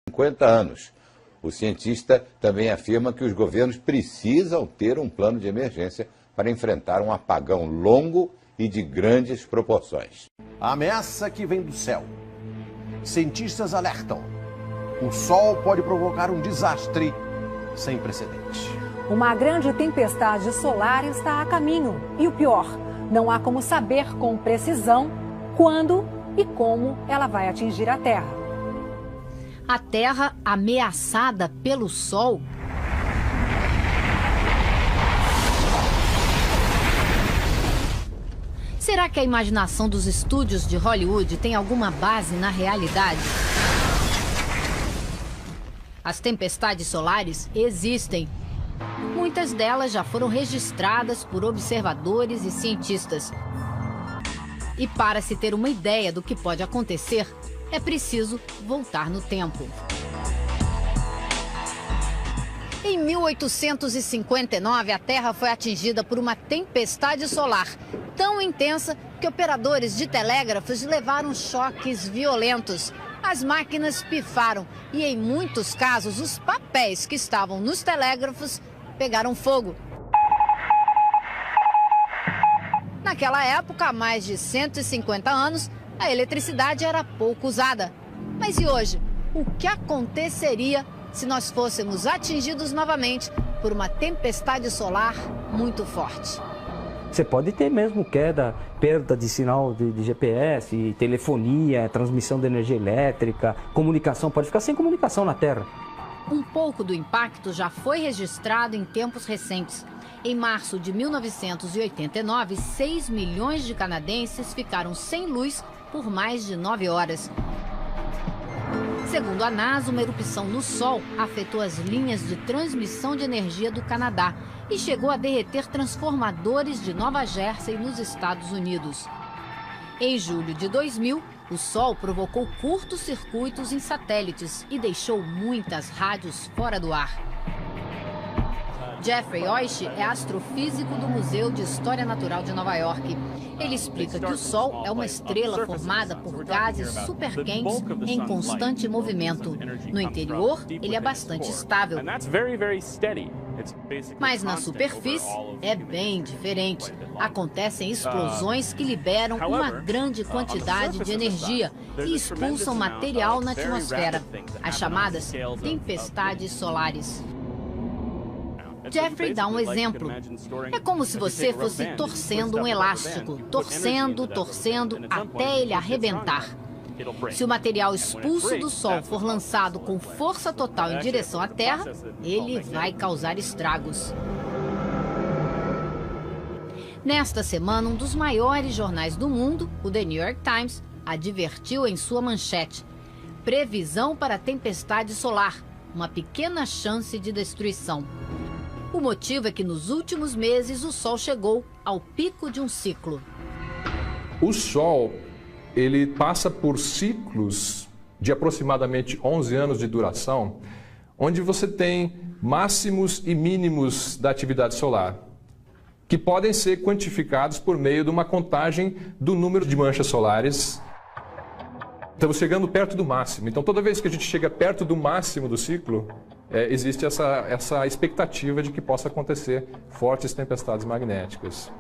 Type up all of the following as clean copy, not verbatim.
50 anos. O cientista também afirma que os governos precisam ter um plano de emergência para enfrentar um apagão longo e de grandes proporções. A ameaça que vem do céu. Cientistas alertam. O Sol pode provocar um desastre sem precedente. Uma grande tempestade solar está a caminho. E o pior, não há como saber com precisão quando e como ela vai atingir a Terra. A Terra ameaçada pelo Sol? Será que a imaginação dos estúdios de Hollywood tem alguma base na realidade? As tempestades solares existem. Muitas delas já foram registradas por observadores e cientistas. E para se ter uma ideia do que pode acontecer, é preciso voltar no tempo. Em 1859, a Terra foi atingida por uma tempestade solar tão intensa que operadores de telégrafos levaram choques violentos. As máquinas pifaram e, em muitos casos, os papéis que estavam nos telégrafos pegaram fogo. Naquela época, há mais de 150 anos, a eletricidade era pouco usada. Mas e hoje? O que aconteceria se nós fôssemos atingidos novamente por uma tempestade solar muito forte? Você pode ter mesmo queda, perda de sinal de GPS, telefonia, transmissão de energia elétrica, comunicação, pode ficar sem comunicação na Terra. Um pouco do impacto já foi registrado em tempos recentes. Em março de 1989, 6 milhões de canadenses ficaram sem luz por mais de 9 horas. Segundo a NASA, uma erupção no Sol afetou as linhas de transmissão de energia do Canadá e chegou a derreter transformadores de Nova Jersey nos Estados Unidos. Em julho de 2000, o Sol provocou curtos-circuitos em satélites e deixou muitas rádios fora do ar. Jeffrey Oish é astrofísico do Museu de História Natural de Nova York. Ele explica que o Sol é uma estrela formada por gases superquentes em constante movimento. No interior, ele é bastante estável. Mas na superfície é bem diferente. Acontecem explosões que liberam uma grande quantidade de energia e expulsam material na atmosfera, as chamadas tempestades solares. Jeffrey dá um exemplo. É como se você fosse torcendo um elástico, torcendo até ele arrebentar. Se o material expulso do Sol for lançado com força total em direção à Terra, ele vai causar estragos. Nesta semana, um dos maiores jornais do mundo, o The New York Times, advertiu em sua manchete: previsão para tempestade solar, uma pequena chance de destruição. O motivo é que nos últimos meses o Sol chegou ao pico de um ciclo. O Sol, ele passa por ciclos de aproximadamente 11 anos de duração, onde você tem máximos e mínimos da atividade solar, que podem ser quantificados por meio de uma contagem do número de manchas solares. Estamos chegando perto do máximo. Então, toda vez que a gente chega perto do máximo do ciclo, existe essa expectativa de que possa acontecer fortes tempestades magnéticas.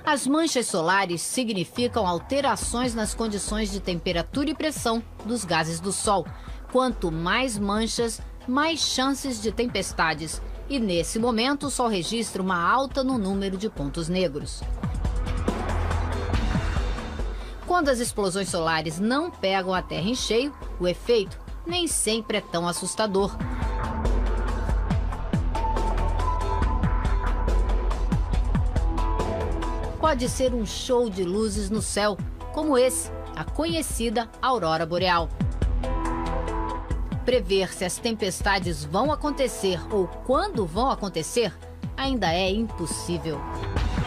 As manchas solares significam alterações nas condições de temperatura e pressão dos gases do Sol. Quanto mais manchas, mais chances de tempestades. E nesse momento o Sol registra uma alta no número de pontos negros. Quando as explosões solares não pegam a Terra em cheio, o efeito nem sempre é tão assustador. Pode ser um show de luzes no céu, como esse, a conhecida aurora boreal. Prever se as tempestades vão acontecer ou quando vão acontecer ainda é impossível.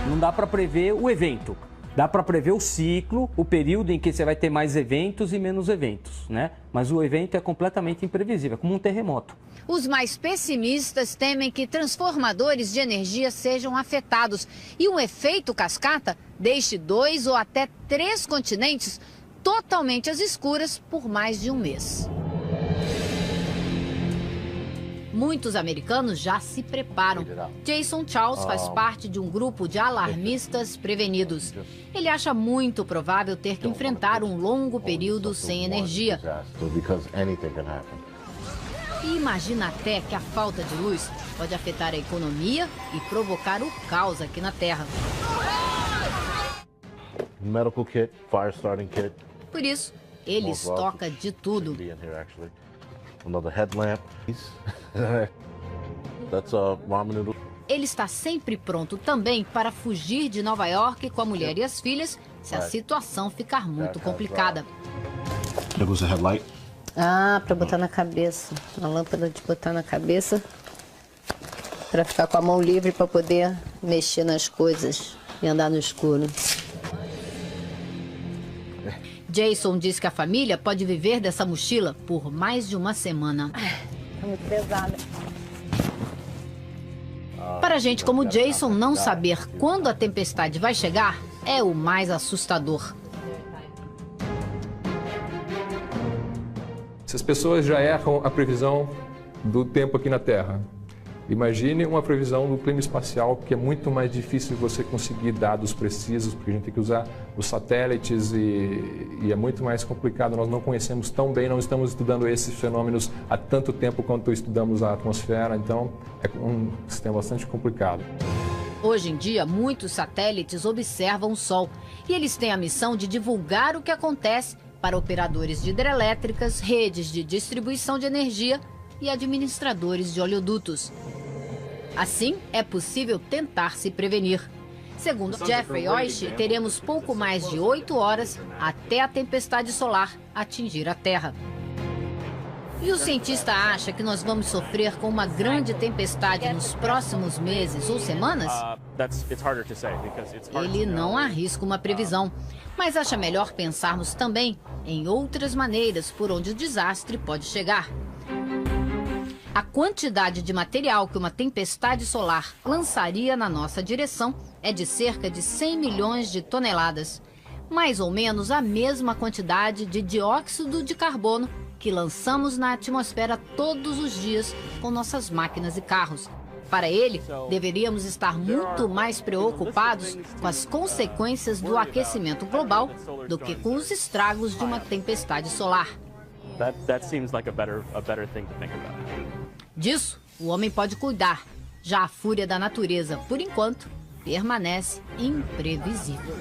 Não dá para prever o evento. Dá para prever o ciclo, o período em que você vai ter mais eventos e menos eventos, né? Mas o evento é completamente imprevisível, é como um terremoto. Os mais pessimistas temem que transformadores de energia sejam afetados e um efeito cascata deixe 2 ou até 3 continentes totalmente às escuras por mais de um mês. Muitos americanos já se preparam. Jason Charles faz parte de um grupo de alarmistas prevenidos. Ele acha muito provável ter que enfrentar um longo período sem energia. E imagina até que a falta de luz pode afetar a economia e provocar o caos aqui na Terra. Medical kit, fire starting kit. Por isso, ele estoca de tudo. Another headlamp. That's ramen noodle. Ele está sempre pronto também para fugir de Nova York com a mulher e as filhas se a situação ficar muito complicada. There goes the headlight. Ah, para botar na cabeça. A lâmpada de botar na cabeça. Para ficar com a mão livre para poder mexer nas coisas e andar no escuro. Jason diz que a família pode viver dessa mochila por mais de uma semana. É muito pesada. Para gente como Jason, não saber quando a tempestade vai chegar é o mais assustador. Se as pessoas já erram a previsão do tempo aqui na Terra, imagine uma previsão do clima espacial, que é muito mais difícil você conseguir dados precisos, porque a gente tem que usar os satélites e é muito mais complicado. Nós não conhecemos tão bem, não estamos estudando esses fenômenos há tanto tempo quanto estudamos a atmosfera, então é um sistema bastante complicado. Hoje em dia, muitos satélites observam o Sol e eles têm a missão de divulgar o que acontece para operadores de hidrelétricas, redes de distribuição de energia e administradores de oleodutos. Assim, é possível tentar se prevenir. Segundo Jeffrey Oish, teremos pouco mais de 8 horas até a tempestade solar atingir a Terra. E o cientista acha que nós vamos sofrer com uma grande tempestade nos próximos meses ou semanas? Ele não arrisca uma previsão, mas acha melhor pensarmos também em outras maneiras por onde o desastre pode chegar. A quantidade de material que uma tempestade solar lançaria na nossa direção é de cerca de 100 milhões de toneladas. Mais ou menos a mesma quantidade de dióxido de carbono que lançamos na atmosfera todos os dias com nossas máquinas e carros. Para ele, deveríamos estar muito mais preocupados com as consequências do aquecimento global do que com os estragos de uma tempestade solar. Disso, o homem pode cuidar. Já a fúria da natureza, por enquanto, permanece imprevisível.